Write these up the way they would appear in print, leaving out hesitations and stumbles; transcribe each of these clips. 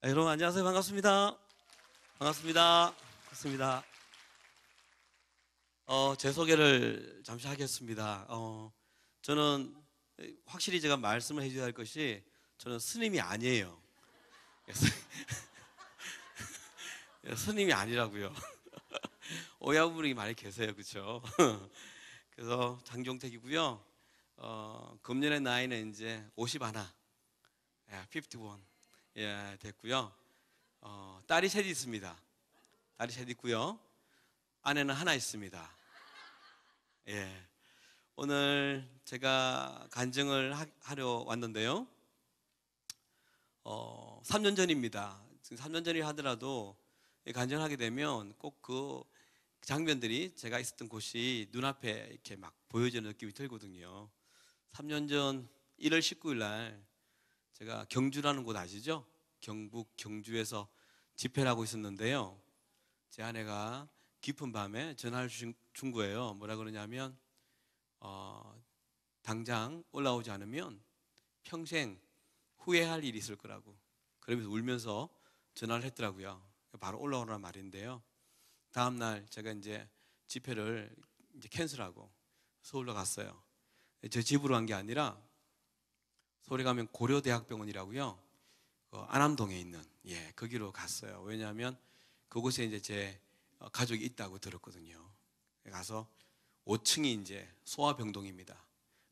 여러분 안녕하세요. 반갑습니다. 반갑습니다. 반갑습니다. 제 소개를 잠시 하겠습니다. 저는 확실히 제가 말씀을 해줘야 할 것이 저는 스님이 아니에요. 스님이 아니라고요. 오해하는 분이 많이 계세요, 그렇죠? 그래서 장종택이고요. 금년의 나이는 이제 51, 51, 됐고요. 딸이 셋 있습니다. 딸이 셋 있고요. 아내는 하나 있습니다. 예. 오늘 제가 간증을 하려 왔는데요. 3년 전입니다. 지금 3년 전이 하더라도 간증을 하게 되면 꼭 그 장면들이 제가 있었던 곳이 눈앞에 이렇게 막 보여지는 느낌이 들거든요. 3년 전 1월 19일 날 제가 경주라는 곳 아시죠? 경북 경주에서 집회를 하고 있었는데요. 제 아내가 깊은 밤에 전화를 준 거예요. 뭐라 그러냐면 당장 올라오지 않으면 평생 후회할 일이 있을 거라고. 그러면서 울면서 전화를 했더라고요. 바로 올라오라는 말인데요. 다음날 제가 이제 집회를 이제 캔슬하고 서울로 갔어요. 제 집으로 간 게 아니라 서울에 가면 고려대학병원이라고요. 안암동에 있는 거기로 갔어요. 왜냐하면 그곳에 이제 제 가족이 있다고 들었거든요. 가서 5층이 이제 소아병동입니다.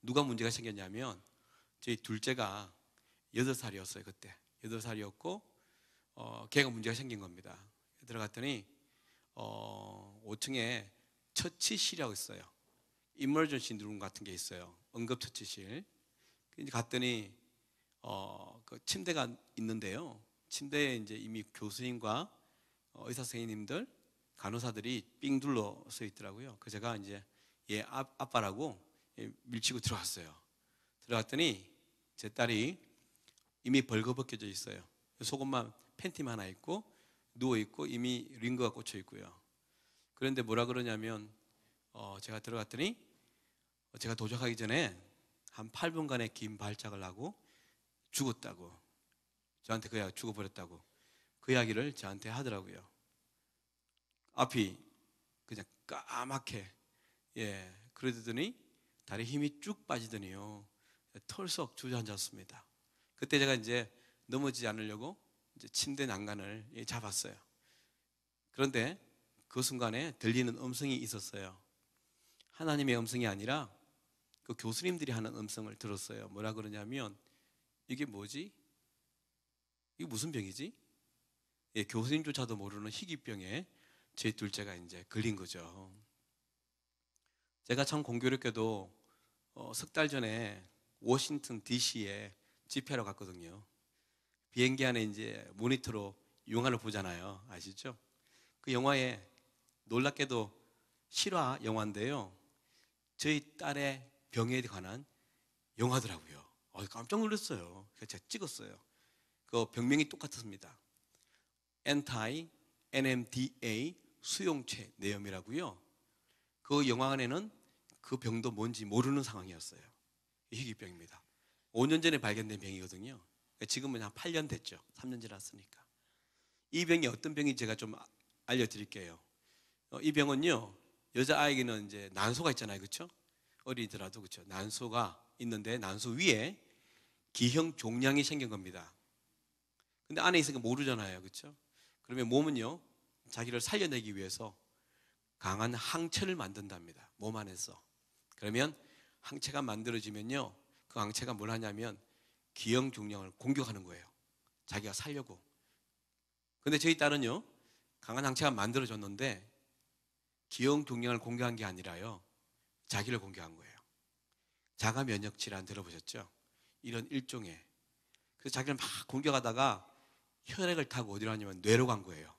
누가 문제가 생겼냐면 저희 둘째가 8살이었어요. 그때 8살이었고 걔가 문제가 생긴 겁니다. 들어갔더니 5층에 처치실이라고 있어요. 이머전시 룸 같은 게 있어요. 응급처치실. 갔더니 그 침대가 있는데요. 침대에 이제 이미 교수님과 의사 선생님들, 간호사들이 삥 둘러 서 있더라고요. 그 제가 이제 얘 아빠라고 밀치고 들어왔어요. 들어갔더니 제 딸이 이미 벌거벗겨져 있어요. 속옷만 팬티만 하나 입고 누워 있고 이미 링거가 꽂혀 있고요. 그런데 뭐라 그러냐면 제가 들어갔더니 제가 도착하기 전에 한 8분간의 긴 발작을 하고 죽었다고, 저한테 그 이야기, 죽어버렸다고 그 이야기를 저한테 하더라고요. 앞이 그냥 까맣게 그러더니 다리 힘이 쭉 빠지더니요 털썩 주저앉았습니다. 그때 제가 이제 넘어지지 않으려고 이제 침대 난간을 잡았어요. 그런데 그 순간에 들리는 음성이 있었어요. 하나님의 음성이 아니라 그 교수님들이 하는 음성을 들었어요. 뭐라 그러냐면 이게 뭐지? 이게 무슨 병이지? 교수님조차도 모르는 희귀병에 제 둘째가 이제 걸린 거죠. 제가 참 공교롭게도 석 달 전에 워싱턴 DC에 집회하러 갔거든요. 비행기 안에 이제 모니터로 영화를 보잖아요. 아시죠? 그 영화에 놀랍게도 실화 영화인데요. 저희 딸의 병에 관한 영화더라고요. 깜짝 놀랐어요. 그래서 제가 찍었어요. 그 병명이 똑같습니다. Anti-NMDA 수용체 내염이라고요. 그 영화 안에는 그 병도 뭔지 모르는 상황이었어요. 희귀병입니다. 5년 전에 발견된 병이거든요. 지금은 한 8년 됐죠. 3년 지났으니까. 이 병이 어떤 병인지 제가 좀 알려드릴게요. 이 병은요, 여자아이에게는 이제 난소가 있잖아요. 그렇죠? 어리더라도 그렇죠. 난소가 있는데 난소 위에 기형 종양이 생긴 겁니다. 근데 안에 있으니까 모르잖아요. 그렇죠? 그러면 몸은요, 자기를 살려내기 위해서 강한 항체를 만든답니다. 몸 안에서. 그러면 항체가 만들어지면요, 그 항체가 뭘 하냐면 기형 종양을 공격하는 거예요. 자기가 살려고. 근데 저희 딸은요, 강한 항체가 만들어졌는데 기형 종양을 공격한 게 아니라요, 자기를 공격한 거예요. 자가 면역 질환 들어보셨죠? 이런 일종의. 그래서 자기를 막 공격하다가 혈액을 타고 어디로 가냐면 뇌로 간 거예요.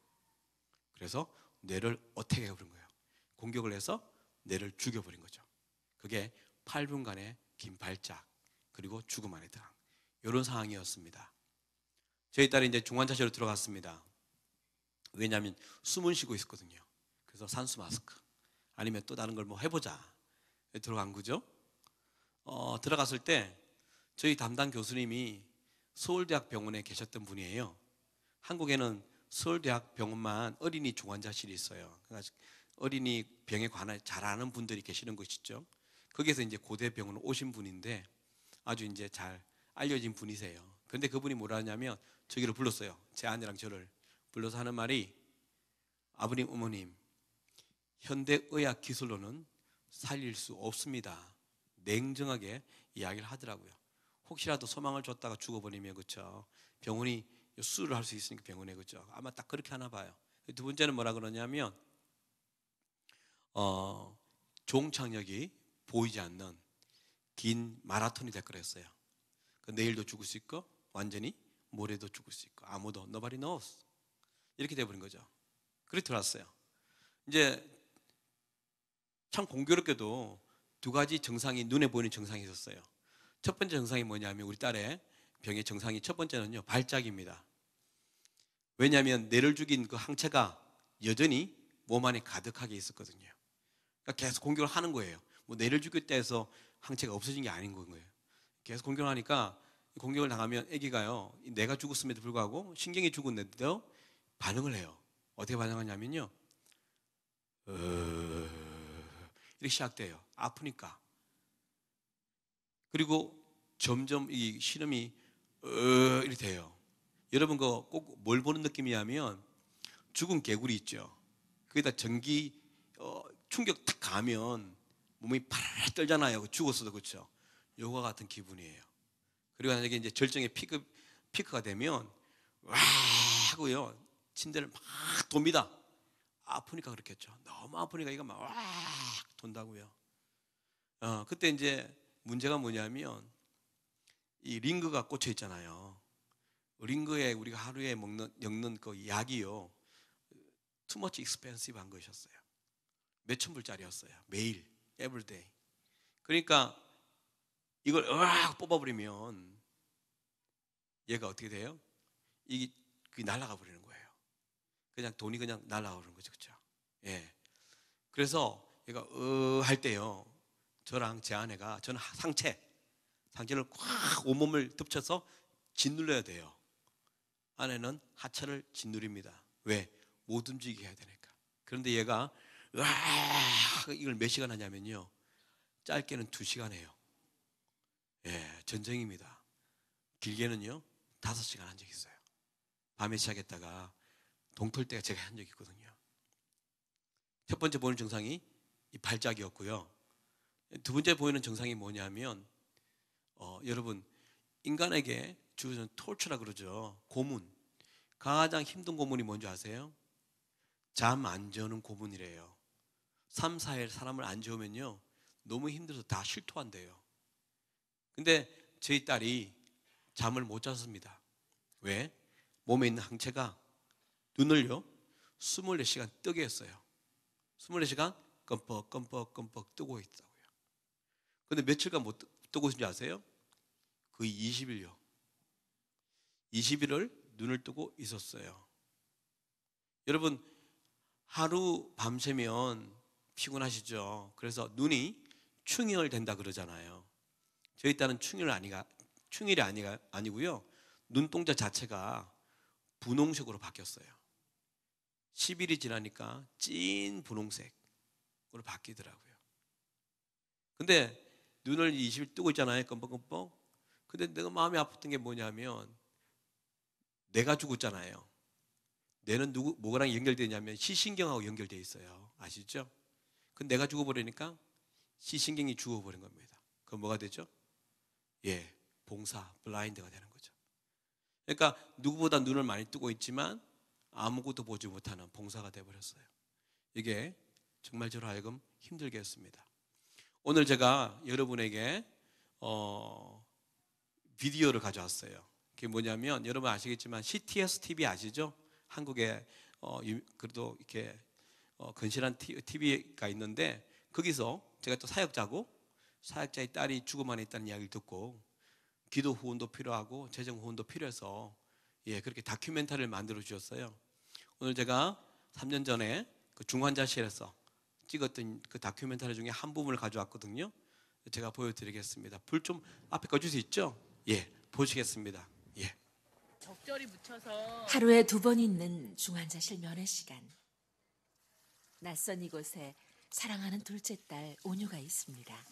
그래서 뇌를 어택 해버린 거예요. 공격을 해서 뇌를 죽여버린 거죠. 그게 8분간의 긴 발작 그리고 죽음 안에 들어간 이런 상황이었습니다. 저희 딸이 이제 중환자실로 들어갔습니다. 왜냐하면 숨을 쉬고 있었거든요. 그래서 산수 마스크 아니면 또 다른 걸 뭐 해보자 들어간 거죠. 들어갔을 때 저희 담당 교수님이 서울대학병원에 계셨던 분이에요. 한국에는 서울대학병원만 어린이 중환자실이 있어요. 그래서 어린이 병에 관한 잘 아는 분들이 계시는 곳이죠. 거기에서 이제 고대병원 오신 분인데 아주 이제 잘 알려진 분이세요. 그런데 그분이 뭐라 하냐면 저기를 불렀어요. 제 아내랑 저를 불러서 하는 말이, 아버님, 어머님, 현대의학 기술로는 살릴 수 없습니다. 냉정하게 이야기를 하더라고요. 혹시라도 소망을 줬다가 죽어버리면, 그렇죠, 병원이 수술을 할 수 있으니까 병원에, 그렇죠, 아마 딱 그렇게 하나 봐요. 두 번째는 뭐라 그러냐면 종착역이 보이지 않는 긴 마라톤이 될 거랬어요. 내일도 죽을 수 있고 완전히 모레도 죽을 수 있고 아무도 nobody knows 이렇게 돼버린 거죠. 그렇게 들어왔어요. 이제 참 공교롭게도 두 가지 증상이, 눈에 보이는 증상이 있었어요. 첫 번째 증상이 뭐냐면 우리 딸의 병의 증상이 첫 번째는요, 발작입니다. 왜냐하면 뇌를 죽인 그 항체가 여전히 몸 안에 가득하게 있었거든요. 그러니까 계속 공격을 하는 거예요. 뭐 뇌를 죽였다 해서 항체가 없어진 게 아닌 거예요. 계속 공격을 하니까 공격을 당하면 아기가요, 뇌가 죽었음에도 불구하고 신경이 죽었는데도 반응을 해요. 어떻게 반응하냐면요, 이렇게 시작돼요. 아프니까. 그리고 점점 이 신음이 이렇게 돼요. 여러분 그 꼭 뭘 보는 느낌이냐면 죽은 개구리 있죠. 거기다 전기 충격 탁 가면 몸이 파르르 떨잖아요. 죽었어도. 그렇죠. 요거 같은 기분이에요. 그리고 만약에 이제 절정의 피크가 되면 와 하고요, 침대를 막 돕니다. 아프니까 그렇겠죠. 너무 아프니까 이거 막 와 돈다고요. 그때 이제 문제가 뭐냐면 이 링거가 꽂혀 있잖아요. 링거에 우리가 하루에 먹는 그 약이요, too much expensive 한 것이었어요. 몇천 불짜리였어요. 매일, everyday. 그러니까 이걸 으악 뽑아버리면 얘가 어떻게 돼요? 이게 날아가 버리는 거예요. 그냥 돈이 그냥 날아가 버리는 거죠. 그렇죠? 예. 그래서 얘가 할 때요, 저랑 제 아내가, 저는 상체를 꽉 온몸을 덮쳐서 짓눌러야 돼요. 아내는 하체를 짓누립니다. 왜? 못 움직이게 해야 되니까. 그런데 얘가 이걸 몇 시간 하냐면요, 짧게는 2시간 해요. 예, 전쟁입니다. 길게는요 5시간 한 적이 있어요. 밤에 시작했다가 동틀 때가 제가 한 적이 있거든요. 첫 번째 보이는 증상이 이 발작이었고요. 두 번째 보이는 증상이 뭐냐면 여러분, 인간에게 주어진 톨처라 그러죠. 고문. 가장 힘든 고문이 뭔지 아세요? 잠 안 재우는 고문이래요. 3, 4일 사람을 안 재우면요 너무 힘들어서 다 실토한대요. 근데 저희 딸이 잠을 못 잤습니다. 왜? 몸에 있는 항체가 눈을요 24시간 뜨게 했어요. 24시간 껌뻑 뜨고 있다고요. 근데 며칠간 못 뜨고 있는지 아세요? 거의 20일요. 20일을 눈을 뜨고 있었어요. 여러분, 하루 밤새면 피곤하시죠? 그래서 눈이 충혈 된다 그러잖아요. 저희 딸은 충혈이 아니고요, 눈동자 자체가 분홍색으로 바뀌었어요. 10일이 지나니까 찐 분홍색으로 바뀌더라고요. 근데 눈을 20일 뜨고 있잖아요. 껌뻑껌뻑. 근데 내가 마음이 아팠던 게 뭐냐면 뇌가 죽었잖아요. 뇌는 뭐랑 연결되냐면 시신경하고 연결되어 있어요. 아시죠? 근데 뇌가 죽어버리니까 시신경이 죽어버린 겁니다. 그럼 뭐가 되죠? 예, 블라인드가 되는 거죠. 그러니까 누구보다 눈을 많이 뜨고 있지만 아무것도 보지 못하는 봉사가 되어버렸어요. 이게 정말 저로 하여금 힘들게 했습니다. 오늘 제가 여러분에게 비디오를 가져왔어요. 그게 뭐냐면 여러분 아시겠지만 CTS TV 아시죠? 한국에 그래도 이렇게 건실한 TV가 있는데 거기서 제가 또 사역자고 사역자의 딸이 죽음안에 있다는 이야기를 듣고 기도 후원도 필요하고 재정 후원도 필요해서 그렇게 다큐멘터리를 만들어 주셨어요. 오늘 제가 3년 전에 그 중환자실에서 찍었던 그 다큐멘터리 중에 한 부분을 가져왔거든요. 제가 보여드리겠습니다. 불 좀 앞에 꺼줄 수 있죠? 예, 보시겠습니다. 예. 적절히 묻혀서 하루에 2번 있는 중환자실 면회 시간. 낯선 이곳에 사랑하는 둘째 딸 온유가 있습니다.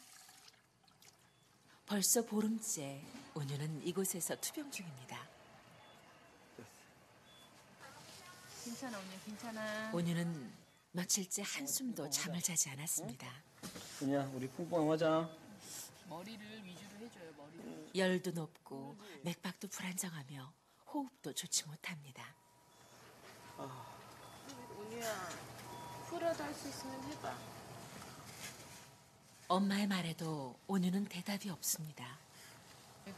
벌써 보름째 온유는 이곳에서 투병 중입니다. 괜찮아 언니 괜찮아. 온유는 며칠째 한숨도 잠을 자지 않았습니다. 그냥 우리 뿡뿡 하자. 머리를 위주로 해줘요 머리를. 열도 높고 맥박도 불안정하며 호흡도 좋지 못합니다. 온유야 풀어도 할 수 있으면 해봐. 엄마의 말에도 온유는 대답이 없습니다.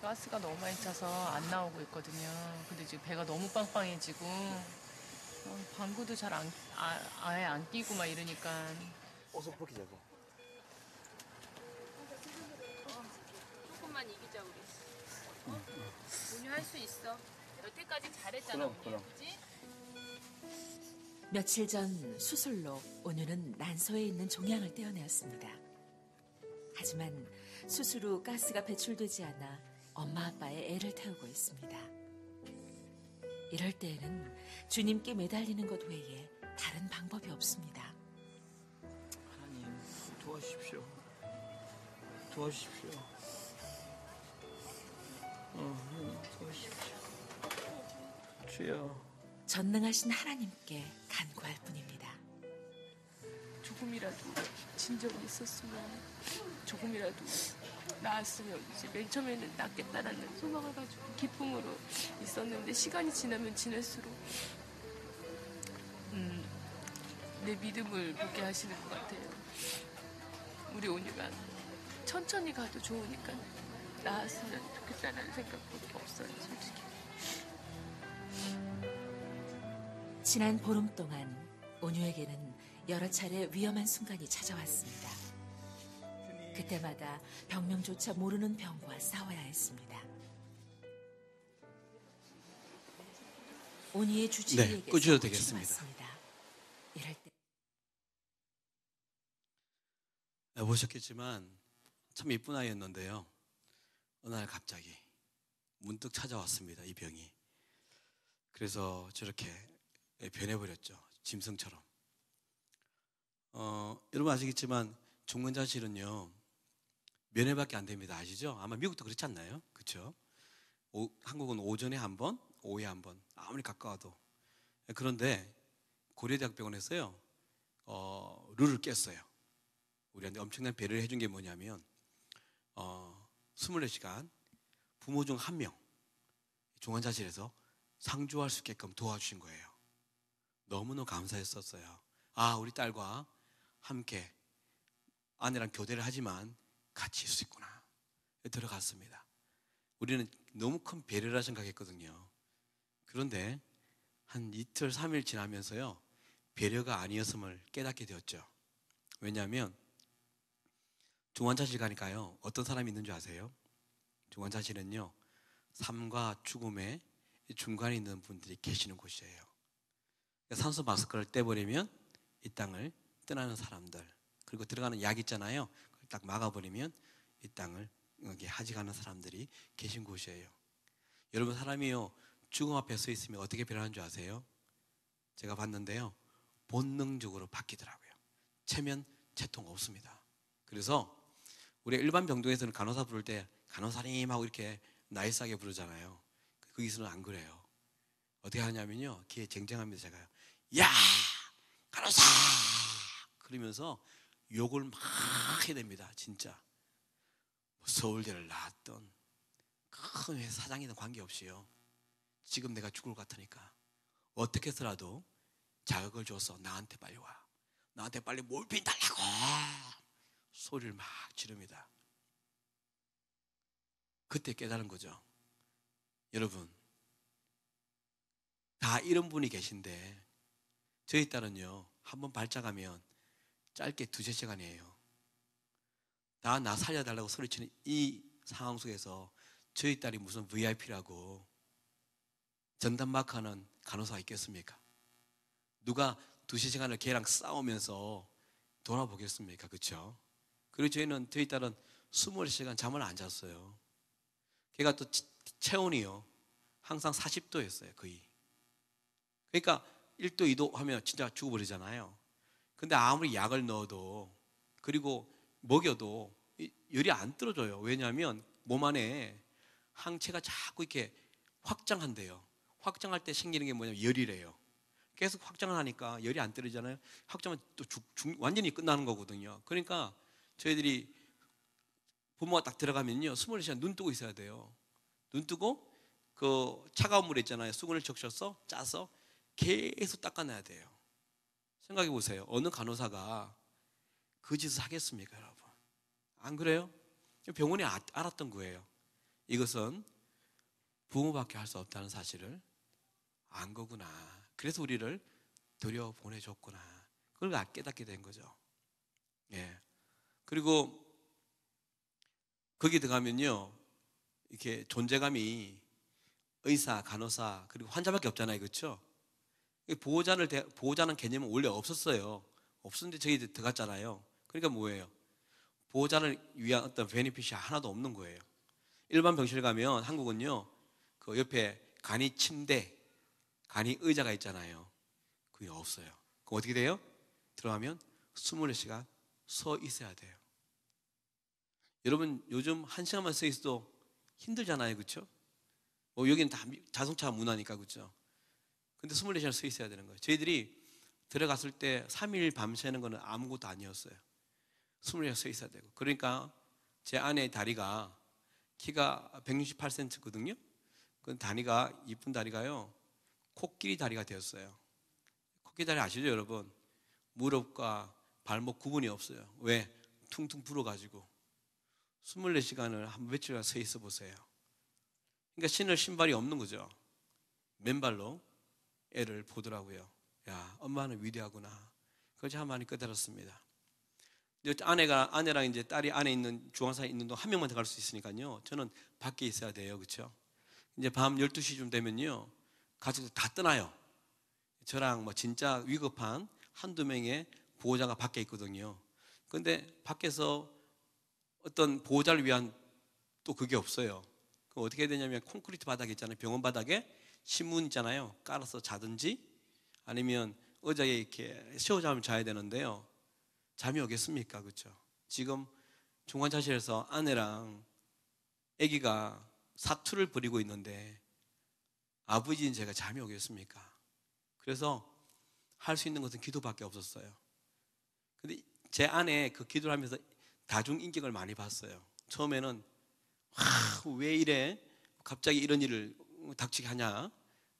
가스가 너무 많이 차서 안 나오고 있거든요. 근데 지금 배가 너무 빵빵해지고 방구도 잘 아예 안 끼고 막 이러니까. 어서 벗기자고. 조금만 이기자 우리. 온유 할 수 있어. 여태까지 잘했잖아 온유. 그지? 며칠 전 수술로 온유는 난소에 있는 종양을 떼어내었습니다. 하지만 수술 후 가스가 배출되지 않아 엄마 아빠의 애를 태우고 있습니다. 이럴 때에는 주님께 매달리는 것 외에 다른 방법이 없습니다. 하나님 도와주십시오. 도와주십시오. 하나님 도와주십시오. 주여. 전능하신 하나님께 간구할 뿐입니다. 조금이라도 진정이 있었으면 조금이라도 나았으면 이제 맨 처음에는 낫겠다라는 소망을 가지고 기쁨으로 있었는데 시간이 지나면 지날수록 내 믿음을 보게 하시는 것 같아요. 우리 온유가 천천히 가도 좋으니까 나았으면 좋겠다는 생각밖에 없어요 솔직히. 지난 보름 동안 온유에게는 여러 차례 위험한 순간이 찾아왔습니다. 그때마다 병명조차 모르는 병과 싸워야 했습니다. 온유의 주치의에게 끄셔도 되겠습니다. 이럴 때 보셨겠지만 참 이쁜 아이였는데요. 어느 날 갑자기 문득 찾아왔습니다. 이 병이. 그래서 저렇게 변해버렸죠. 짐승처럼. 여러분 아시겠지만 중환자실은요 면회밖에 안 됩니다. 아시죠? 아마 미국도 그렇지 않나요? 그렇죠? 한국은 오전에 한 번, 오후에 한 번. 아무리 가까워도. 그런데 고려대학병원에서요 룰을 깼어요. 우리한테 엄청난 배려를 해준 게 뭐냐면 24시간 부모 중 한 명 중환자실에서 상주할 수 있게끔 도와주신 거예요. 너무너무 감사했었어요. 아, 우리 딸과 함께 아내랑 교대를 하지만 같이 있을 수 있구나. 들어갔습니다. 우리는 너무 큰 배려라 생각했거든요. 그런데 한 이틀, 3일 지나면서요 배려가 아니었음을 깨닫게 되었죠. 왜냐하면 중환자실 가니까요 어떤 사람이 있는 줄 아세요? 중환자실은요 삶과 죽음의 중간에 있는 분들이 계시는 곳이에요. 산소 마스크를 떼버리면 이 땅을 떠나는 사람들, 그리고 들어가는 약 있잖아요. 그걸 딱 막아버리면 이 땅을 여기 하직하는 사람들이 계신 곳이에요. 여러분 사람이요 죽음 앞에 서 있으면 어떻게 변하는 줄 아세요? 제가 봤는데요 본능적으로 바뀌더라고요. 체면 채통 없습니다. 그래서 우리 일반 병동에서는 간호사 부를 때 간호사님 하고 이렇게 나이스하게 부르잖아요. 거기서는 안 그래요. 어떻게 하냐면요 귀에 쟁쟁합니다. 제가요 야 간호사 그러면서 욕을 막 해야 됩니다. 진짜 서울대를 나왔던 큰 회사 사장이든 관계없이요 지금 내가 죽을 것 같으니까 어떻게 해서라도 자극을 줘서 나한테 빨리 와, 나한테 빨리 몰핀 달라고 소리를 막 지릅니다. 그때 깨달은 거죠. 여러분 다 이런 분이 계신데 저희 딸은요 한번 발작하면 짧게 2-3시간이에요. 다 나 살려달라고 소리치는 이 상황 속에서 저희 딸이 무슨 VIP라고 전담마크하는 간호사가 있겠습니까? 누가 2-3시간을 걔랑 싸우면서 돌아보겠습니까? 그렇죠? 그리고 저희 딸은 20시간 잠을 안 잤어요. 걔가 또 체온이요 항상 40도였어요, 거의. 그러니까 1도, 2도 하면 진짜 죽어버리잖아요. 근데 아무리 약을 넣어도 그리고 먹여도 열이 안 떨어져요. 왜냐하면 몸 안에 항체가 자꾸 이렇게 확장한대요. 확장할 때 생기는 게 뭐냐면 열이래요. 계속 확장을 하니까 열이 안 떨어지잖아요. 확장은 또 완전히 끝나는 거거든요. 그러니까 저희들이 부모가 딱 들어가면요, 24시간 눈 뜨고 있어야 돼요. 눈 뜨고 그 차가운 물에 있잖아요. 수건을 적셔서 짜서 계속 닦아내야 돼요. 생각해 보세요. 어느 간호사가 그 짓을 하겠습니까, 여러분? 안 그래요? 병원이 알았던 거예요. 이것은 부모밖에 할 수 없다는 사실을 안 거구나. 그래서 우리를 들여 보내줬구나. 그걸 깨닫게 된 거죠. 예. 그리고 거기 들어가면요, 이렇게 존재감이 의사, 간호사, 그리고 환자밖에 없잖아요. 그렇죠? 보호자는 개념은 원래 없었어요. 없었는데 저희 들어갔잖아요. 그러니까 뭐예요? 보호자를 위한 어떤 베네핏이 하나도 없는 거예요. 일반 병실 가면 한국은요, 그 옆에 간이 침대, 간이 의자가 있잖아요. 그게 없어요. 그럼 어떻게 돼요? 들어가면 24시간 서 있어야 돼요. 여러분 요즘 1시간만 서 있어도 힘들잖아요. 그렇죠? 여기는 다 자동차 문화니까. 그렇죠? 근데 24시간 서 있어야 되는 거예요. 저희들이 들어갔을 때 3일 밤새는 거는 아무것도 아니었어요. 24시간 서 있어야 되고. 그러니까 제 아내의 다리가 키가 168cm거든요. 그 다리가, 이쁜 다리가요, 코끼리 다리가 되었어요. 코끼리 다리 아시죠, 여러분? 무릎과 발목 구분이 없어요. 왜? 퉁퉁 불어가지고 24시간을 한 며칠간 서 있어 보세요. 그러니까 신을 신발이 없는 거죠. 맨발로 애를 보더라고요. 야, 엄마는 위대하구나. 그걸 참 많이 깨달았습니다. 아내랑 이제 딸이 안에 있는 중환사에 있는 동안 한 명만 들어갈 수 있으니까요. 저는 밖에 있어야 돼요. 그렇죠? 이제 밤 12시쯤 되면요, 가족들 다 떠나요. 저랑 뭐 진짜 위급한 한두 명의 보호자가 밖에 있거든요. 근데 밖에서 어떤 보호자를 위한 또 그게 없어요. 그럼 어떻게 해야 되냐면 콘크리트 바닥 있잖아요. 병원 바닥에 신문 있잖아요. 깔아서 자든지 아니면 의자에 이렇게 쉬어자면 자야 되는데요. 잠이 오겠습니까? 그렇죠? 지금 중환자실에서 아내랑 아기가 사투를 벌이고 있는데 아버지인 제가 잠이 오겠습니까? 그래서 할 수 있는 것은 기도밖에 없었어요. 근데 제 아내 그 기도를 하면서 다중 인격을 많이 봤어요. 처음에는 왜 이래? 갑자기 이런 일을 닥치게 하냐?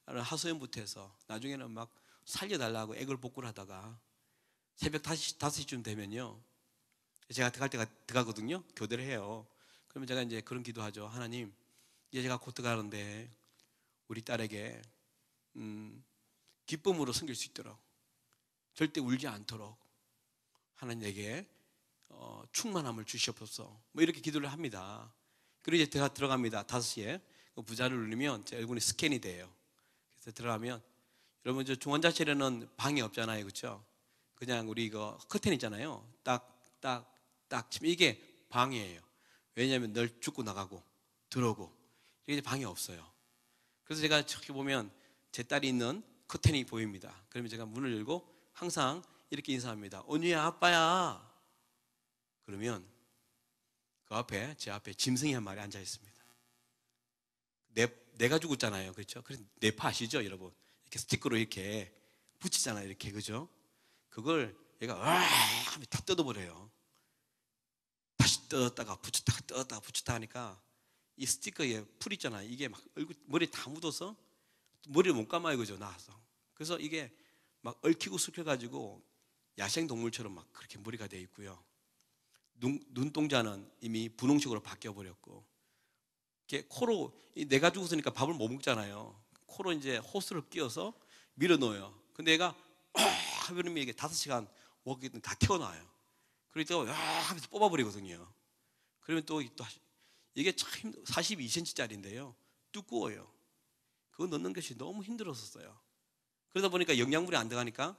라는 하소연부터 해서 나중에는 막 살려달라고 애걸 복구를 하다가 새벽 5시쯤 되면요, 제가 들어갈 때가 들어가거든요. 교대를 해요. 그러면 제가 이제 그런 기도하죠. 하나님, 이제 제가 곧 들어가는데 우리 딸에게 기쁨으로 섬길 수 있도록, 절대 울지 않도록 하나님에게 충만함을 주시옵소서. 뭐 이렇게 기도를 합니다. 그리고 이제 제가 들어갑니다. 5시에 부자를 누르면 제 얼굴이 스캔이 돼요. 그래서 들어가면, 여러분 저 중환자실에는 방이 없잖아요. 그렇죠? 그냥 우리 이거 커튼 있잖아요. 딱 치면 이게 방이에요. 왜냐하면 늘 죽고 나가고 들어오고 이게 방이 없어요. 그래서 제가 저기 보면 제 딸이 있는 커튼이 보입니다. 그러면 제가 문을 열고 항상 이렇게 인사합니다. 언니야, 아빠야. 그러면 그 앞에, 제 앞에 짐승이 한 마리 앉아 있습니다. 내가 죽었잖아요. 그렇죠? 그래서 내파 아시죠, 여러분? 이렇게 스티커로 이렇게 붙이잖아요. 이렇게, 그죠? 그걸 얘가 하면 다 뜯어버려요. 다시 뜯었다가 붙였다 하니까 이 스티커에 풀 있잖아요. 이게 막 머리에 다 묻어서 머리를 못 감아요. 그죠? 나와서. 그래서 이게 막 얽히고 숙여가지고 야생동물처럼 막 그렇게 머리가 돼 있고요. 눈동자는 이미 분홍색으로 바뀌어버렸고, 이렇게 코로, 내가 죽었으니까 밥을 못 먹잖아요. 코로 이제 호스를 끼워서 밀어 넣어요. 근데 얘가 하면 이게 5시간 먹기 다 태어나요. 그러니까 하면서 뽑아버리거든요. 그러면 또 이게 참 42cm짜리인데요. 두꺼워요. 그거 넣는 것이 너무 힘들었었어요. 그러다 보니까 영양분이 안 들어가니까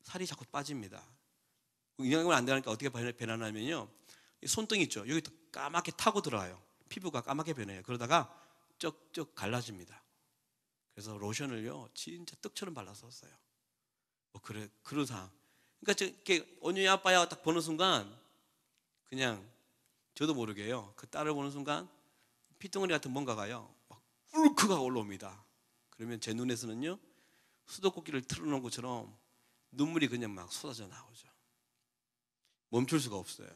살이 자꾸 빠집니다. 영양분이 안 들어가니까 어떻게 변하냐면요, 손등 있죠. 여기 까맣게 타고 들어가요. 피부가 까맣게 변해요. 그러다가 쩍쩍 갈라집니다. 그래서 로션을요 진짜 떡처럼 발랐었어요. 뭐 그런 상황. 그러니까 이렇게 온유이 아빠야 딱 보는 순간 그냥 저도 모르게요. 그 딸을 보는 순간 피덩어리 같은 뭔가가요 막 울크가 올라옵니다. 그러면 제 눈에서는요 수도꼭지를 틀어놓은 것처럼 눈물이 그냥 막 쏟아져 나오죠. 멈출 수가 없어요.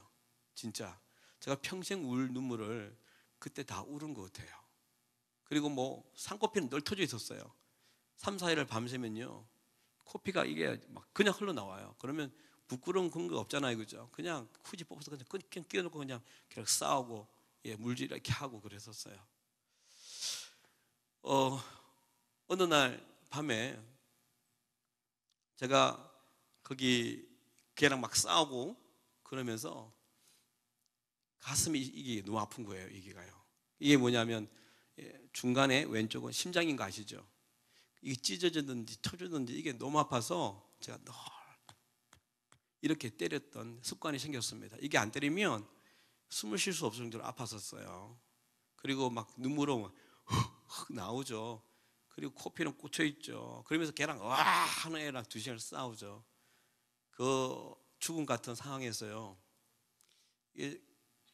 진짜 제가 평생 울 눈물을 그때 다 울은 것 같아요. 그리고 뭐 쌍코피는 늘 터져 있었어요. 3, 4일을 밤새면요 코피가 이게 막 그냥 흘러나와요. 그러면 부끄러운 근거 없잖아요, 그죠? 그냥 후지 뽑아서 그냥 끼워놓고 그냥 계속 싸우고 물질 이렇게 하고 그랬었어요. 어느 날 밤에 제가 거기 걔랑 막 싸우고 그러면서 가슴이 이게 너무 아픈 거예요. 이게 뭐냐면 중간에 왼쪽은 심장인 거 아시죠? 이게 찢어졌는지 터졌는지 이게 너무 아파서 제가 늘 이렇게 때렸던 습관이 생겼습니다. 이게 안 때리면 숨을 쉴 수 없을 정도로 아팠었어요. 그리고 막 눈물로 흑 나오죠. 그리고 코피는 꽂혀 있죠. 그러면서 걔랑 와 하는 애랑 2시간을 싸우죠. 그 죽음 같은 상황에서요.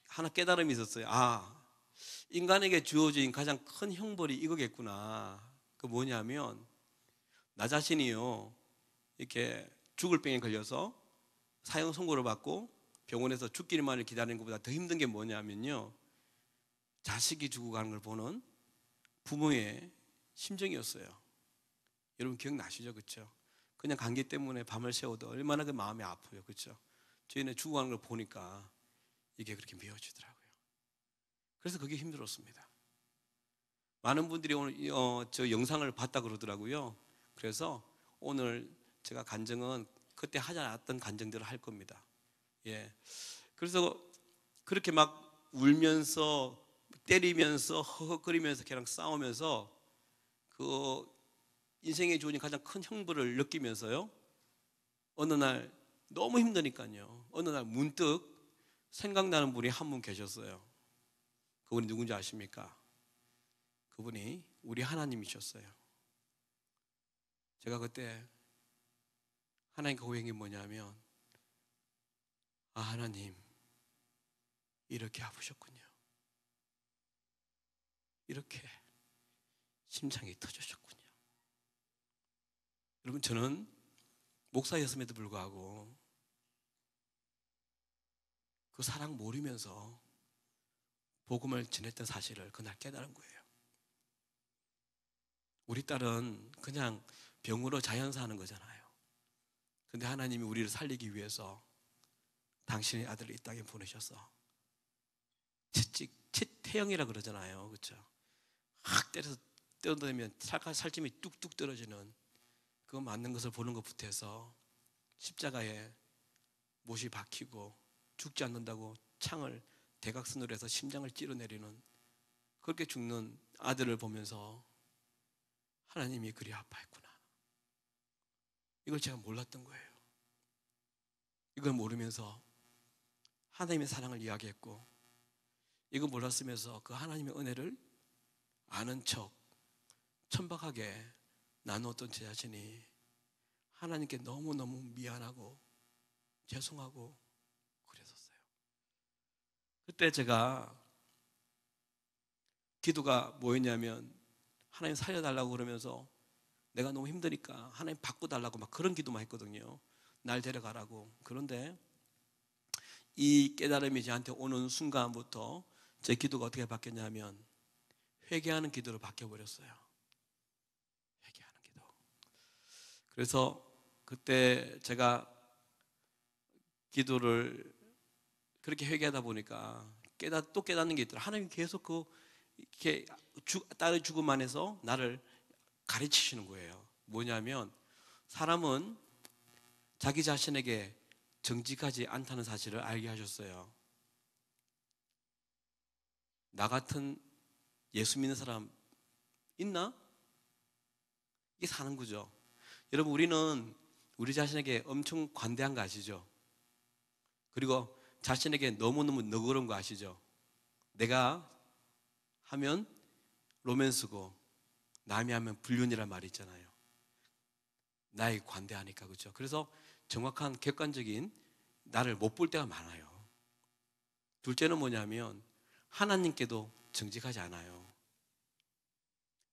하나 깨달음이 있었어요. 아, 인간에게 주어진 가장 큰 형벌이 이거겠구나. 그 뭐냐면 나 자신이요 이렇게 죽을 병에 걸려서 사형 선고를 받고 병원에서 죽기만을 기다리는 것보다 더 힘든 게 뭐냐면요 자식이 죽어가는 걸 보는 부모의 심정이었어요. 여러분 기억나시죠? 그렇죠? 그냥 감기 때문에 밤을 새워도 얼마나 그 마음이 아파요. 그렇죠? 저희는 죽어가는 걸 보니까 이게 그렇게 미워지더라고요. 그래서 그게 힘들었습니다. 많은 분들이 오늘 저 영상을 봤다 그러더라고요. 그래서 오늘 제가 간증은 그때 하지 않았던 간증들을 할 겁니다. 예. 그래서 그렇게 막 울면서 때리면서 허헉거리면서 걔랑 싸우면서 그 인생에 주어진 가장 큰 형벌을 느끼면서요. 어느 날 너무 힘드니까요. 어느 날 문득 생각나는 분이 한 분 계셨어요. 그분이 누군지 아십니까? 그분이 우리 하나님이셨어요. 제가 그때 하나님께 고백이 뭐냐면 아 하나님 이렇게 아프셨군요. 이렇게 심장이 터지셨군요. 여러분 저는 목사였음에도 불구하고 그 사랑 모르면서 복음을 전했던 사실을 그날 깨달은 거예요. 우리 딸은 그냥 병으로 자연사하는 거잖아요. 근데 하나님이 우리를 살리기 위해서 당신의 아들을 이 땅에 보내셔서 태형이라 그러잖아요. 그렇죠? 확 때려서 뜯어내면 살점이 뚝뚝 떨어지는 그거 맞는 것을 보는 것부터 해서 십자가에 못이 박히고 죽지 않는다고 창을 대각선으로 해서 심장을 찌르내리는 그렇게 죽는 아들을 보면서 하나님이 그리 아파했구나. 이걸 제가 몰랐던 거예요. 이걸 모르면서 하나님의 사랑을 이야기했고 이거 몰랐으면서 그 하나님의 은혜를 아는 척 천박하게 나누었던 제 자신이 하나님께 너무너무 미안하고 죄송하고 그랬었어요. 그때 제가 기도가 뭐였냐면 하나님 살려달라고 그러면서 내가 너무 힘드니까 하나님 바꿔달라고 막 그런 기도만 했거든요. 날 데려가라고. 그런데 이 깨달음이 저한테 오는 순간부터 제 기도가 어떻게 바뀌었냐면 회개하는 기도로 바뀌어버렸어요. 회개하는 기도. 그래서 그때 제가 기도를 그렇게 회개하다 보니까 또 깨닫는 게 있더라고요. 하나님이 계속 이렇게 딸의 죽음 안에서 나를 가르치시는 거예요. 뭐냐면 사람은 자기 자신에게 정직하지 않다는 사실을 알게 하셨어요. 나 같은 예수 믿는 사람 있나? 이게 사는 거죠. 여러분 우리는 우리 자신에게 엄청 관대한 거 아시죠? 그리고 자신에게 너무너무 너그러운 거 아시죠? 내가 하면 로맨스고 남이 하면 불륜이란 말이 있잖아요. 나에게 관대하니까, 그렇죠? 그래서 정확한 객관적인 나를 못 볼 때가 많아요. 둘째는 뭐냐면 하나님께도 정직하지 않아요.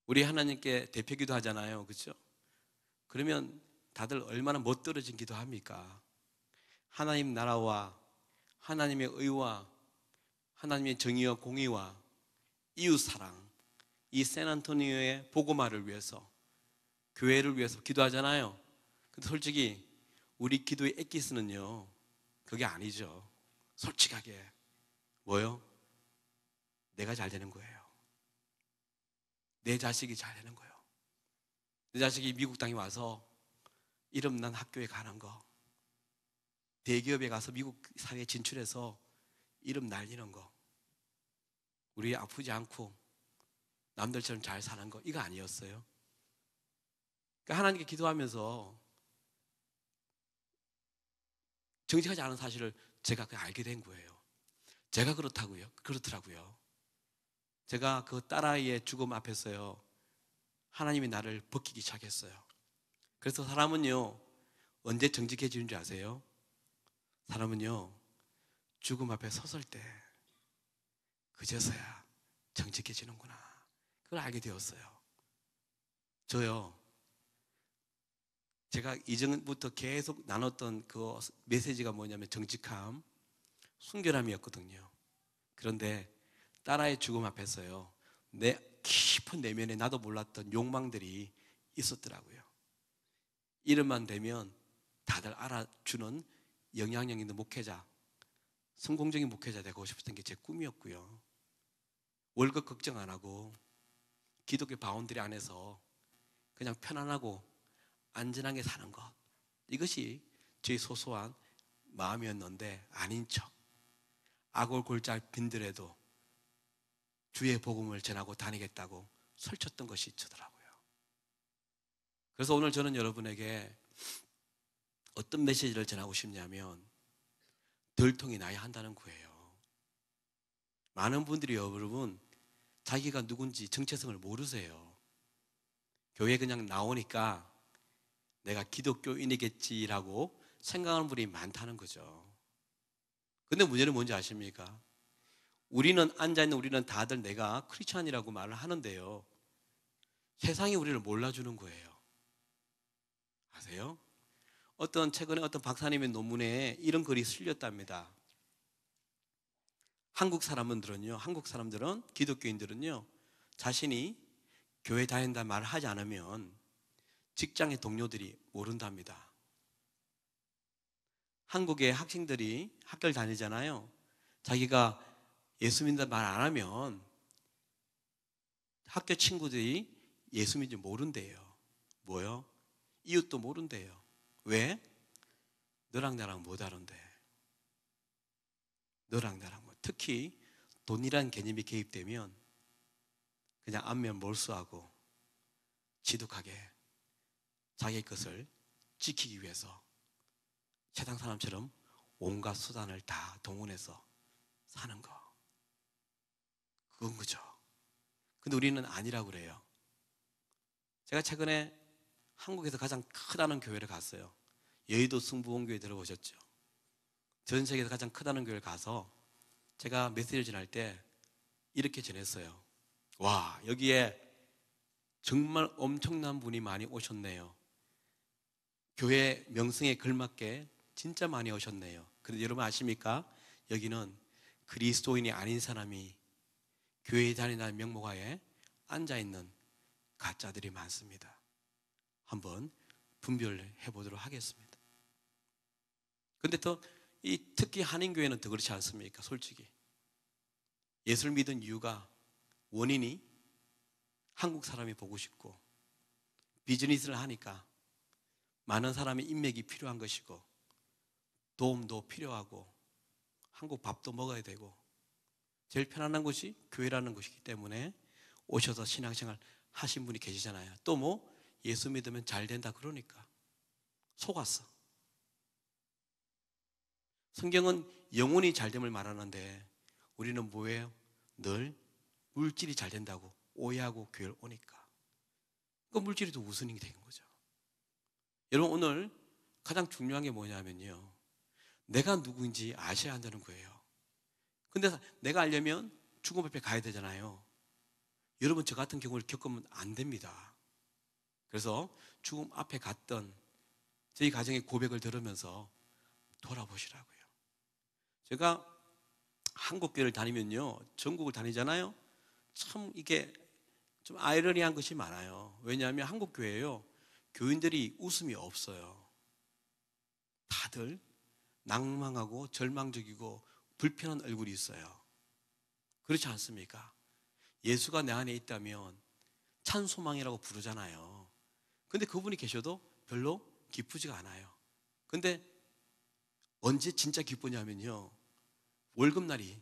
우리 하나님께 대표기도 하잖아요, 그렇죠? 그러면 다들 얼마나 멋들어진 기도합니까? 하나님 나라와 하나님의 의와 하나님의 정의와 공의와 이웃 사랑, 이 샌안토니오의 복음화를 위해서, 교회를 위해서 기도하잖아요. 근데 솔직히 우리 기도의 엑기스는요, 그게 아니죠. 솔직하게 뭐요? 내가 잘 되는 거예요. 내 자식이 잘 되는 거예요. 내 자식이 미국 땅에 와서 이름난 학교에 가는 거, 대기업에 가서 미국 사회에 진출해서 이름 날리는 거, 우리 아프지 않고 남들처럼 잘 사는 거, 이거 아니었어요? 그러니까 하나님께 기도하면서 정직하지 않은 사실을 제가 알게 된 거예요. 제가 그렇더라고요. 제가 그 딸아이의 죽음 앞에서요, 하나님이 나를 벗기기 시작했어요. 그래서 사람은요, 언제 정직해지는 줄 아세요? 사람은요, 죽음 앞에 섰을 때 그제서야 정직해지는구나, 그걸 알게 되었어요. 저요, 제가 이전부터 계속 나눴던 그 메시지가 뭐냐면 정직함, 순결함이었거든요. 그런데 딸아이 죽음 앞에서요, 내 깊은 내면에 나도 몰랐던 욕망들이 있었더라고요. 이름만 되면 다들 알아주는 영향력 있는 목회자, 성공적인 목회자 되고 싶었던 게 제 꿈이었고요. 월급 걱정 안 하고 기독교 바운드리 안에서 그냥 편안하고 안전하게 사는 것, 이것이 제 소소한 마음이었는데, 아닌 척 아골 골짜기 빈들에도 주의 복음을 전하고 다니겠다고 설쳤던 것이 저더라고요. 그래서 오늘 저는 여러분에게 어떤 메시지를 전하고 싶냐면, 들통이 나야 한다는 거예요. 많은 분들이 여러분, 자기가 누군지 정체성을 모르세요. 교회 그냥 나오니까 내가 기독교인이겠지라고 생각하는 분이 많다는 거죠. 근데 문제는 뭔지 아십니까? 앉아있는 우리는 다들 내가 크리스찬이라고 말을 하는데요, 세상이 우리를 몰라주는 거예요. 아세요? 최근에 어떤 박사님의 논문에 이런 글이 실렸답니다. 한국 사람들은, 기독교인들은요, 자신이 교회 다닌다는 말을 하지 않으면 직장의 동료들이 모른답니다. 한국의 학생들이 학교를 다니잖아요. 자기가 예수 믿는다는 말 안 하면 학교 친구들이 예수 믿는지 모른대요. 뭐요? 이웃도 모른대요. 왜? 너랑 나랑 뭐 다른데? 너랑 나랑 뭐. 특히 돈이란 개념이 개입되면 그냥 안면 몰수하고 지독하게 자기 것을 지키기 위해서 세상 사람처럼 온갖 수단을 다 동원해서 사는 거, 그건 거죠. 근데 우리는 아니라고 그래요. 제가 최근에 한국에서 가장 크다는 교회를 갔어요. 여의도 승부원교회 들어보셨죠? 전 세계에서 가장 크다는 교회를 가서 제가 메시지를 전할 때 이렇게 전했어요. 와, 여기에 정말 엄청난 분이 많이 오셨네요. 교회 명성에 걸맞게 진짜 많이 오셨네요. 그런데 여러분 아십니까? 여기는 그리스도인이 아닌 사람이 교회에 다닌다는 명목하에 앉아있는 가짜들이 많습니다. 한번 분별해 보도록 하겠습니다. 근데 특히 한인교회는 더 그렇지 않습니까? 솔직히 예수를 믿은 이유가, 원인이 한국 사람이 보고 싶고 비즈니스를 하니까 많은 사람의 인맥이 필요한 것이고 도움도 필요하고 한국 밥도 먹어야 되고 제일 편안한 곳이 교회라는 것이기 때문에 오셔서 신앙생활 하신 분이 계시잖아요. 또 뭐 예수 믿으면 잘 된다 그러니까 속았어. 성경은 영혼이 잘됨을 말하는데 우리는 뭐예요? 늘 물질이 잘 된다고 오해하고 교회를 오니까. 그 물질이 더 우선이 된 거죠. 여러분, 오늘 가장 중요한 게 뭐냐면요, 내가 누구인지 아셔야 한다는 거예요. 근데 내가 알려면 죽음 앞에 가야 되잖아요. 여러분, 저 같은 경우를 겪으면 안 됩니다. 그래서 죽음 앞에 갔던 저희 가정의 고백을 들으면서 돌아보시라고요. 제가 한국교회를 다니면요, 전국을 다니잖아요. 참 이게 좀 아이러니한 것이 많아요. 왜냐하면 한국교회에요, 교인들이 웃음이 없어요. 다들 낭망하고 절망적이고 불편한 얼굴이 있어요. 그렇지 않습니까? 예수가 내 안에 있다면 찬소망이라고 부르잖아요. 근데 그분이 계셔도 별로 기쁘지가 않아요. 근데 언제 진짜 기쁘냐면요, 월급날이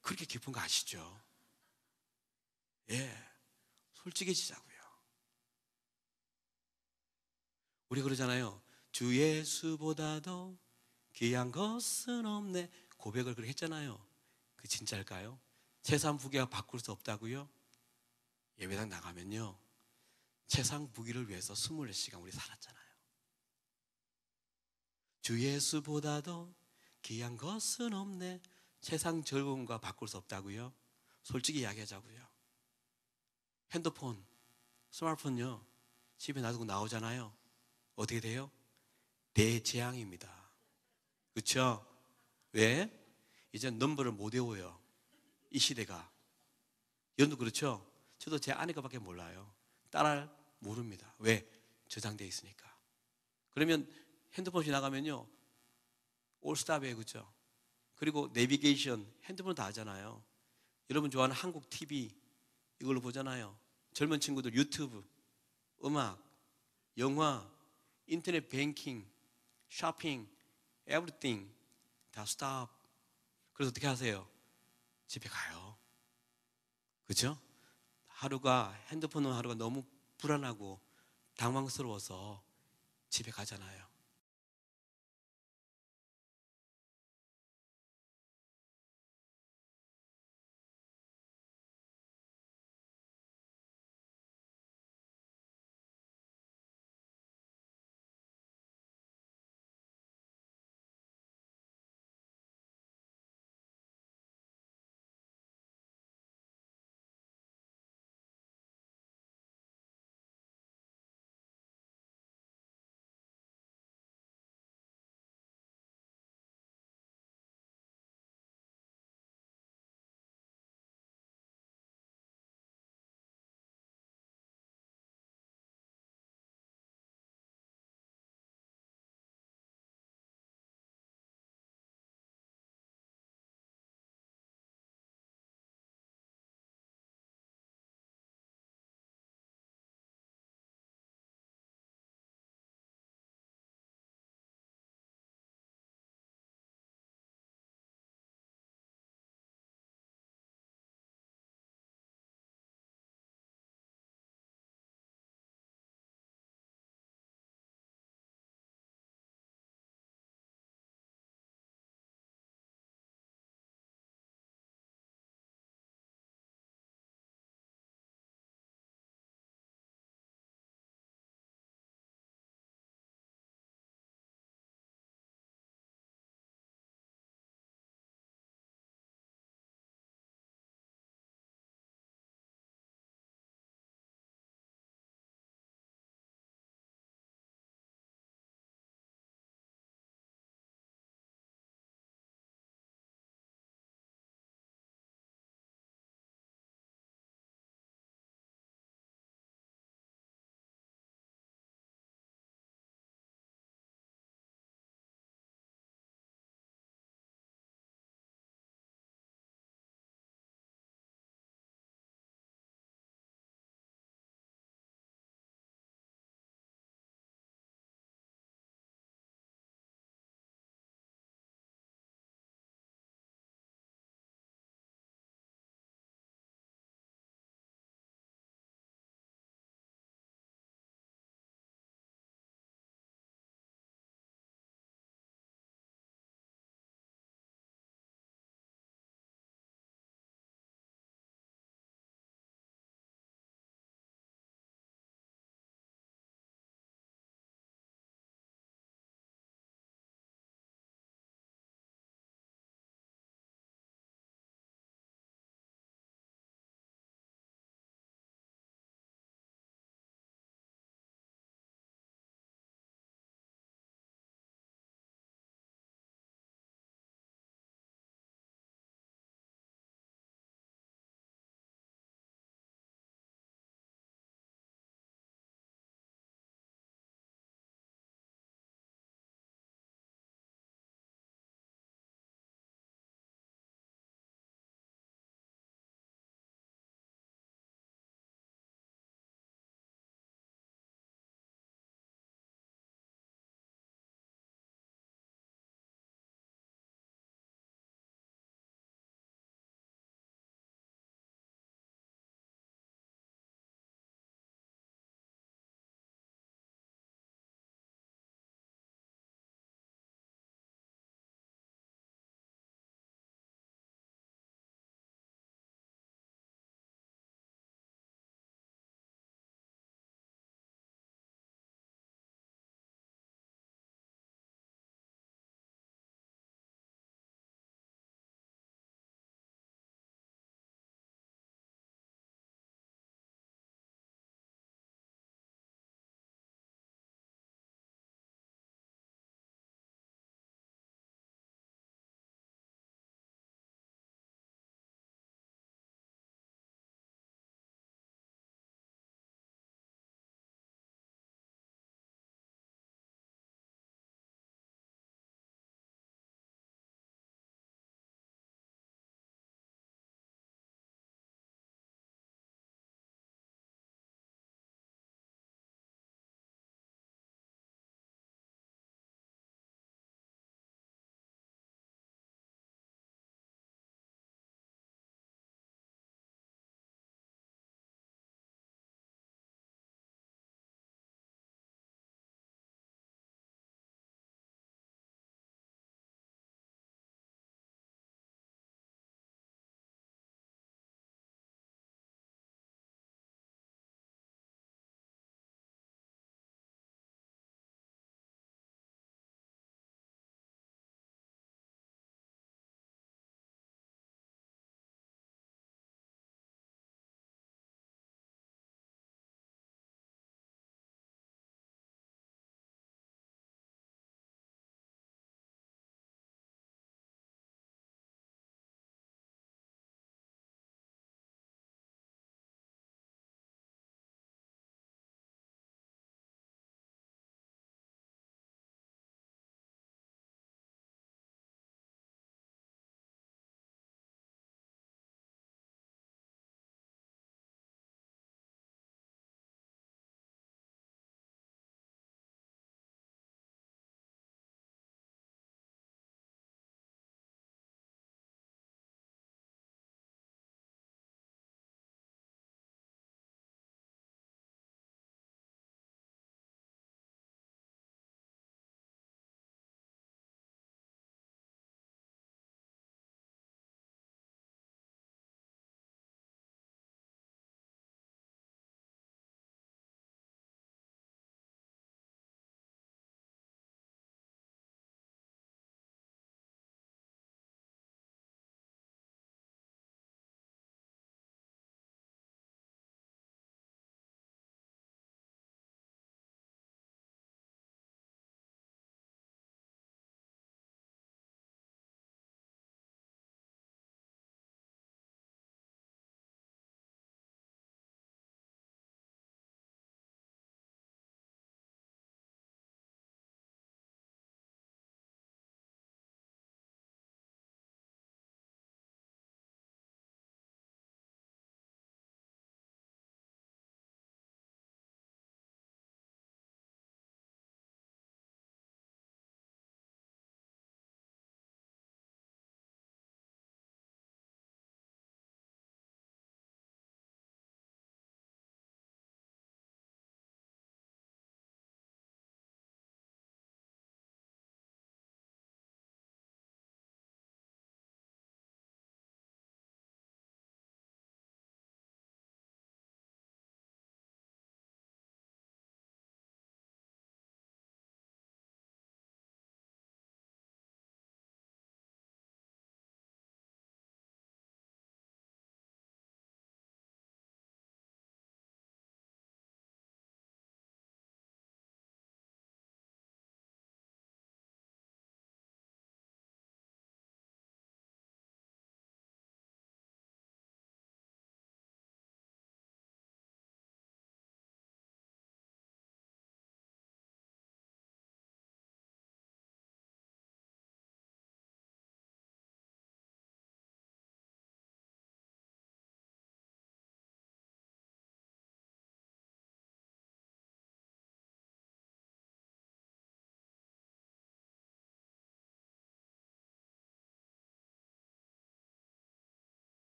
그렇게 기쁜 거 아시죠? 예, 솔직해지자고요. 우리 그러잖아요. 주 예수보다도 귀한 것은 없네. 고백을 그렇게 했잖아요. 그 진짜일까요? 세상 부귀가 바꿀 수 없다고요? 예배당 나가면요, 세상 부귀를 위해서 24시간 우리 살았잖아요. 주 예수보다도 귀한 것은 없네. 세상 즐거움과 바꿀 수 없다고요? 솔직히 이야기하자고요. 핸드폰, 스마트폰요, 집에 놔두고 나오잖아요. 어떻게 돼요? 대재앙입니다. 그렇죠? 왜? 이제 넘버를 못 외워요. 이 시대가. 여러분도 그렇죠? 저도 제 아내가밖에 몰라요. 딸을 모릅니다. 왜? 저장되어 있으니까. 그러면 핸드폰 지나가면요, 올스탑이에요. 그렇죠? 그리고 내비게이션, 핸드폰 다 하잖아요. 여러분 좋아하는 한국 TV 이걸로 보잖아요. 젊은 친구들 유튜브, 음악, 영화, 인터넷 뱅킹, 쇼핑, everything 다 스탑. 그래서 어떻게 하세요? 집에 가요. 그렇죠? 핸드폰은 하루가 너무 불안하고 당황스러워서 집에 가잖아요.